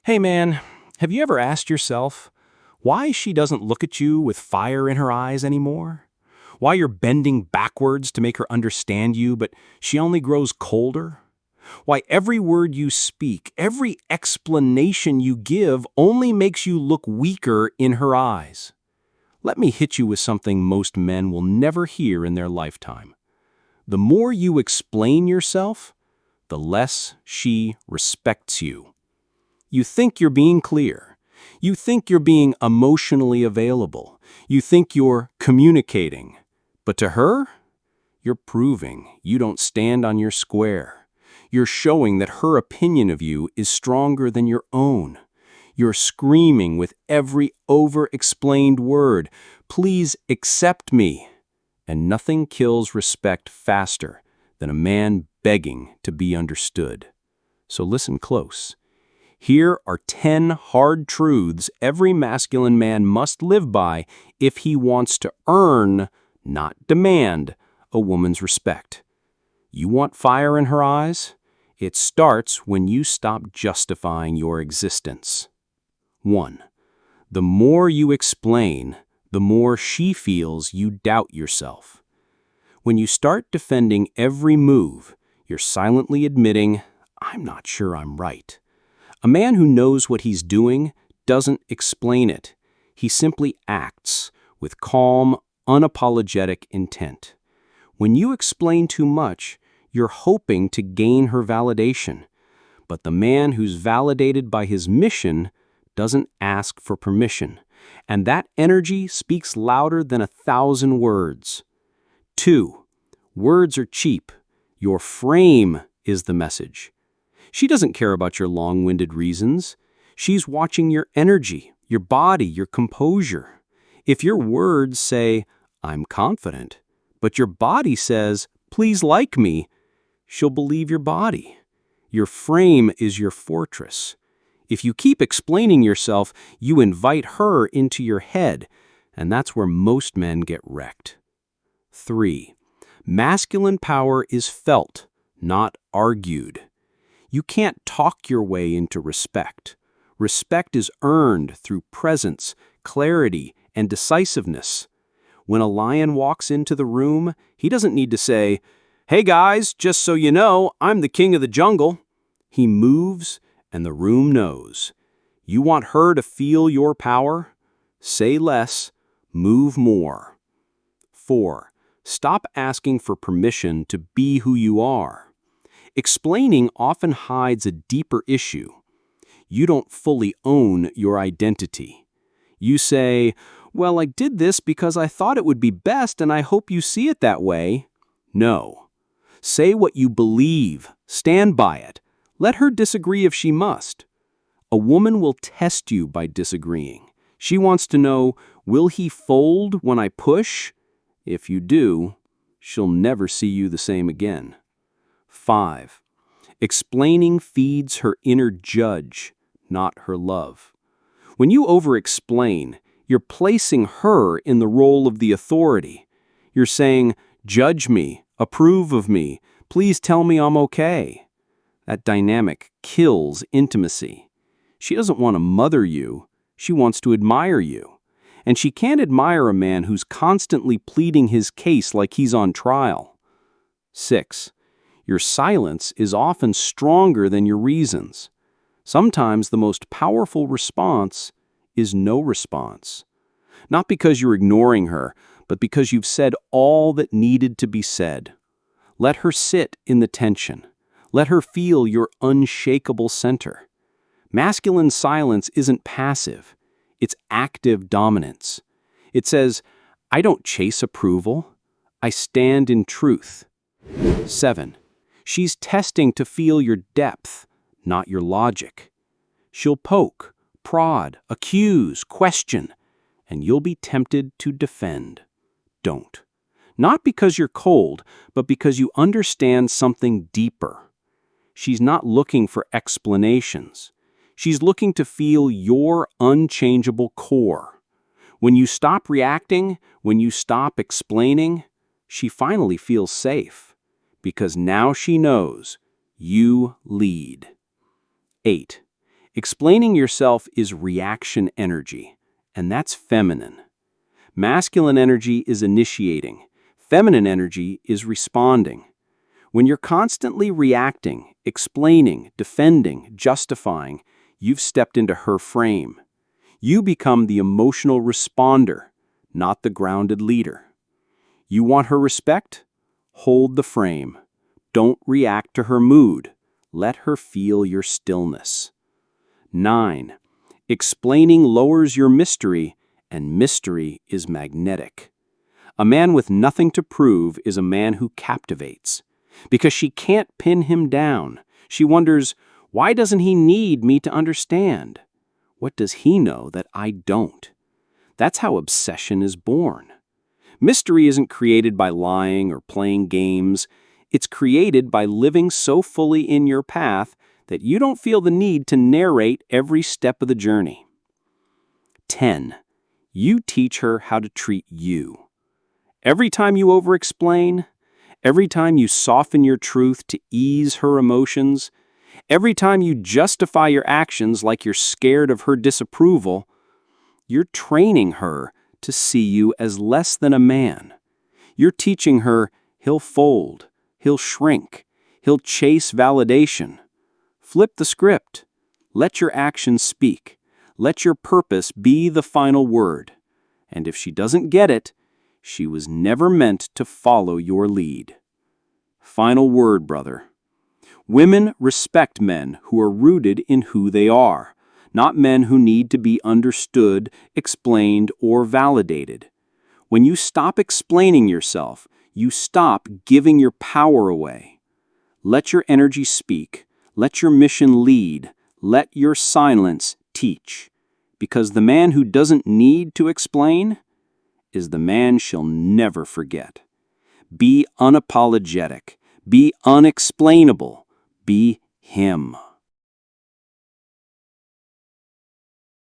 Hey man, have you ever asked yourself why she doesn't look at you with fire in her eyes anymore? Why you're bending backwards to make her understand you, but she only grows colder? Why every word you speak, every explanation you give only makes you look weaker in her eyes? Let me hit you with something most men will never hear in their lifetime. The more you explain yourself, the less she respects you. You think you're being clear. You think you're being emotionally available. You think you're communicating. But to her, you're proving you don't stand on your square. You're showing that her opinion of you is stronger than your own. You're screaming with every over-explained word, "Please accept me." And nothing kills respect faster than a man begging to be understood. So listen close. Here are 10 hard truths every masculine man must live by if he wants to earn, not demand, a woman's respect. You want fire in her eyes? It starts when you stop justifying your existence. 1. The more you explain, the more she feels you doubt yourself. When you start defending every move, you're silently admitting, "I'm not sure I'm right." A man who knows what he's doing doesn't explain it. He simply acts with calm, unapologetic intent. When you explain too much, you're hoping to gain her validation. But the man who's validated by his mission doesn't ask for permission. And that energy speaks louder than 1,000 words. 2. Words are cheap. Your frame is the message. She doesn't care about your long-winded reasons. She's watching your energy, your body, your composure. If your words say, "I'm confident," but your body says, "Please like me," she'll believe your body. Your frame is your fortress. If you keep explaining yourself, you invite her into your head, and that's where most men get wrecked. 3. Masculine power is felt, not argued. You can't talk your way into respect. Respect is earned through presence, clarity, and decisiveness. When a lion walks into the room, he doesn't need to say, "Hey guys, just so you know, I'm the king of the jungle." He moves, and the room knows. You want her to feel your power? Say less, move more. 4. Stop asking for permission to be who you are. Explaining often hides a deeper issue. You don't fully own your identity. You say, "Well, I did this because I thought it would be best and I hope you see it that way." No. Say what you believe. Stand by it. Let her disagree if she must. A woman will test you by disagreeing. She wants to know, will he fold when I push? If you do, she'll never see you the same again. 5. Explaining feeds her inner judge, not her love. When you over-explain, you're placing her in the role of the authority. You're saying, "Judge me, approve of me, please tell me I'm okay." That dynamic kills intimacy. She doesn't want to mother you, she wants to admire you. And she can't admire a man who's constantly pleading his case like he's on trial. 6. Your silence is often stronger than your reasons. Sometimes the most powerful response is no response. Not because you're ignoring her, but because you've said all that needed to be said. Let her sit in the tension. Let her feel your unshakable center. Masculine silence isn't passive. It's active dominance. It says, "I don't chase approval. I stand in truth." 7. She's testing to feel your depth, not your logic. She'll poke, prod, accuse, question, and you'll be tempted to defend. Don't. Not because you're cold, but because you understand something deeper. She's not looking for explanations. She's looking to feel your unchangeable core. When you stop reacting, when you stop explaining, she finally feels safe. Because now she knows you lead. 8. Explaining yourself is reaction energy, and that's feminine. Masculine energy is initiating. Feminine energy is responding. When you're constantly reacting, explaining, defending, justifying, you've stepped into her frame. You become the emotional responder, not the grounded leader. You want her respect? Hold the frame. Don't react to her mood. Let her feel your stillness. 9. Explaining lowers your mystery, and mystery is magnetic. A man with nothing to prove is a man who captivates. Because she can't pin him down. She wonders, why doesn't he need me to understand? What does he know that I don't? That's how obsession is born. Mystery isn't created by lying or playing games. It's created by living so fully in your path that you don't feel the need to narrate every step of the journey. 10. You teach her how to treat you. Every time you over-explain, every time you soften your truth to ease her emotions, every time you justify your actions like you're scared of her disapproval, you're training her to see you as less than a man. You're teaching her he'll fold, he'll shrink, he'll chase validation. Flip the script. Let your actions speak. Let your purpose be the final word. And if she doesn't get it, she was never meant to follow your lead. Final word, brother. Women respect men who are rooted in who they are, not men who need to be understood, explained, or validated. When you stop explaining yourself, you stop giving your power away. Let your energy speak. Let your mission lead. Let your silence teach. Because the man who doesn't need to explain is the man she'll never forget. Be unapologetic. Be unexplainable. Be him.